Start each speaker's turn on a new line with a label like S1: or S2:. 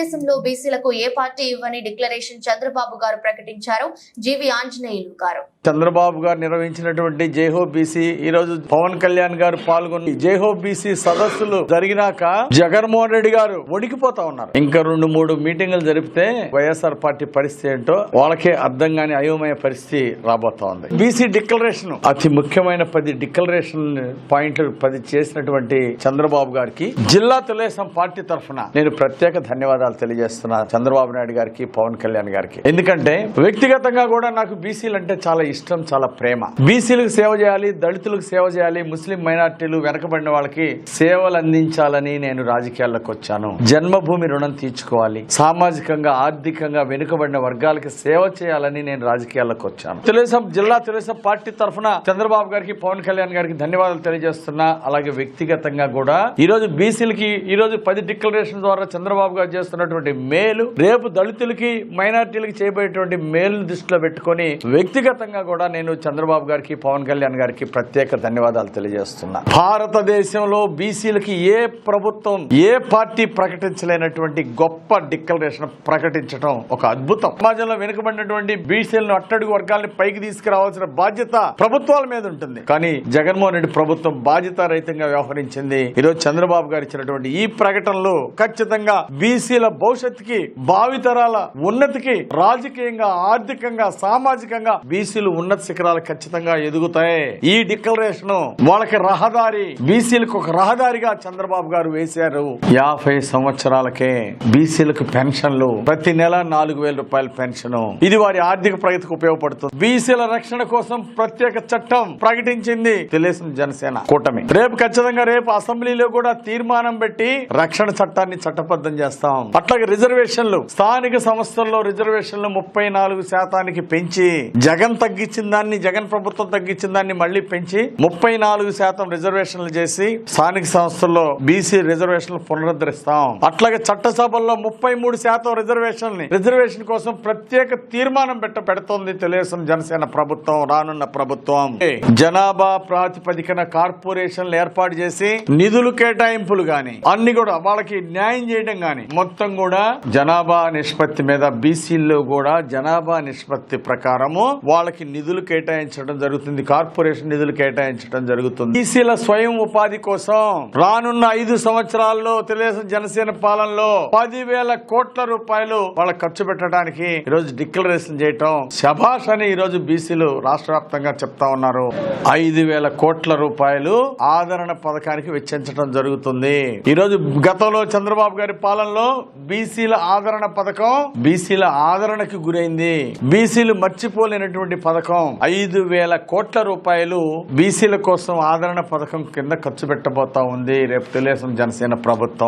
S1: భారతదేశంలో బీసీలకు ఏ పార్టీ ఇవ్వని డిక్లరేషన్ చంద్రబాబు గారు ప్రకటించారు. జీవి ఆంజనేయులు గారు
S2: చంద్రబాబు గారు నిర్వహించినటువంటి జైహో బీసీ ఈ రోజు పవన్ కళ్యాణ్ గారు పాల్గొని జైహో బీసీ సదస్సులు జరిగినాక జగన్మోహన్ రెడ్డి గారు వణికిపోతా ఉన్నారు. ఇంకా 2-3 మీటింగులు జరిపితే వైఎస్ఆర్ పార్టీ పరిస్థితి ఏంటో వాళ్ళకే అర్థం కాని అయోమయ పరిస్థితి రాబోతా ఉంది. బీసీ డిక్లరేషన్ అతి ముఖ్యమైన 10 డిక్లరేషన్ పాయింట్లు 10 చేసినటువంటి చంద్రబాబు గారికి జిల్లా తెలుగుదేశం పార్టీ తరఫున నేను ప్రత్యేక ధన్యవాదాలు తెలియజేస్తున్నా చంద్రబాబు నాయుడు గారికి, పవన్ కళ్యాణ్ గారికి. ఎందుకంటే వ్యక్తిగతంగా కూడా నాకు బీసీలు అంటే చాలా ఇష్టం, చాలా ప్రేమ. బీసీలకు సేవ చేయాలి, దళితులకు సేవ చేయాలి, ముస్లిం మైనార్టీలు వెనకబడిన వాళ్ళకి సేవలు అందించాలని నేను రాజకీయాల్లోకి వచ్చాను. జన్మభూమి రుణం తీర్చుకోవాలి, సామాజికంగా ఆర్థికంగా వెనుకబడిన వర్గాలకి సేవ చేయాలని నేను రాజకీయాల్లోకి వచ్చాను. జిల్లా తెలుగుదేశం పార్టీ తరఫున చంద్రబాబు గారికి, పవన్ కళ్యాణ్ గారికి ధన్యవాదాలు తెలియజేస్తున్నా. అలాగే వ్యక్తిగతంగా కూడా ఈ రోజు బీసీలకి ఈ రోజు 10 డిక్లరేషన్ ద్వారా చంద్రబాబు గారు చేస్తున్నటువంటి మేలు రేపు దళితులకి, మైనార్టీలకి చేయబోయేటువంటి మేలును దృష్టిలో పెట్టుకుని వ్యక్తిగతంగా కూడా నేను చంద్రబాబు గారికి, పవన్ కళ్యాణ్ గారికి ప్రత్యేక ధన్యవాదాలు తెలియజేస్తున్నా. భారతదేశంలో బీసీలకి ఏ ప్రభుత్వం, ఏ పార్టీ ప్రకటించలేనటువంటి గొప్ప డిక్లరేషన్ ప్రకటించడం ఒక అద్భుతం. సమాజంలో వెనుకబడినటువంటి బీసీలను, అట్టడుగు వర్గాలను పైకి తీసుకురావాల్సిన బాధ్యత ప్రభుత్వాల మీద ఉంటుంది. కానీ జగన్మోహన్ రెడ్డి ప్రభుత్వం బాధ్యత రహితంగా వ్యవహరించింది. ఈరోజు చంద్రబాబు గారు ఇచ్చినటువంటి ఈ ప్రకటనలు ఖచ్చితంగా బీసీల భవిష్యత్తుకి, భావితరాల ఉన్నతికి, రాజకీయంగా, ఆర్థికంగా, సామాజికంగా బీసీలు ఉన్నత శిఖరాలు ఖచ్చితంగా ఎదుగుతాయి. ఈ డిక్లరేషన్ వాళ్ళకి రహదారి, బీసీలకు ఒక రహదారిగా చంద్రబాబు గారు వేశారు. 50 సంవత్సరాలకే బీసీలకు పెన్షన్లు, ప్రతి నెల 4,000 రూపాయల పెన్షన్. ఇది వారి ఆర్థిక ప్రగతికి ఉపయోగపడుతుంది. బీసీల రక్షణ కోసం ప్రత్యేక చట్టం ప్రకటించింది తెలుగుదేశం జనసేన కూటమి. రేపు అసెంబ్లీలో కూడా తీర్మానం పెట్టి రక్షణ చట్టాన్ని చట్టబద్ధం చేస్తాం. అట్లాగే రిజర్వేషన్లు, స్థానిక సంస్థల్లో రిజర్వేషన్లు 34% పెంచి, జగన్ ప్రభుత్వం తగ్గించిన దాన్ని మళ్లీ పెంచి 34% రిజర్వేషన్లు చేసి స్థానిక సంస్థల్లో బీసీ రిజర్వేషన్లు పునరుద్ధరిస్తాం. అట్లాగే చట్టసభల్లో 33% రిజర్వేషన్ కోసం ప్రత్యేక తీర్మానం పెడుతోంది తెలుగుదేశం జనసేన ప్రభుత్వం, రానున్న ప్రభుత్వం. జనాభా ప్రాతిపదికన కార్పొరేషన్లు ఏర్పాటు చేసి నిధులు కేటాయింపులు గాని అన్ని కూడా వాళ్ళకి న్యాయం చేయడం గాని మొత్తం కూడా జనాభా నిష్పత్తి మీద బీసీల్లో కూడా జనాభా నిష్పత్తి ప్రకారము వాళ్ళకి నిధులు కేటాయించడం జరుగుతుంది. కార్పొరేషన్ నిధులు కేటాయించడం జరుగుతుంది. బీసీల స్వయం ఉపాధి కోసం రానున్న 5 సంవత్సరాల్లో తెలుగుదేశం జనసేన పాలనలో 10,000 కోట్ల రూపాయలు వాళ్ళకి ఖర్చు పెట్టడానికి ఈరోజు డిక్లరేషన్ చేయటం శభాష్ అని ఈరోజు బీసీలు రాష్ట్ర వ్యాప్తంగా చెప్తా ఉన్నారు. 5,000 కోట్ల రూపాయలు ఆదరణ పథకానికి వెచ్చించడం జరుగుతుంది. ఈరోజు గతంలో చంద్రబాబు గారి పాలనలో బీసీల ఆదరణ పథకం బీసీల ఆదరణకు గురైంది. బీసీలు మర్చిపోలేనటువంటి పథకం. 5,000 కోట్ల రూపాయలు బీసీల కోసం ఆదరణ పథకం కింద ఖర్చు పెట్టబోతా ఉంది రేపు తెలుగుదేశం జనసేన ప్రభుత్వం.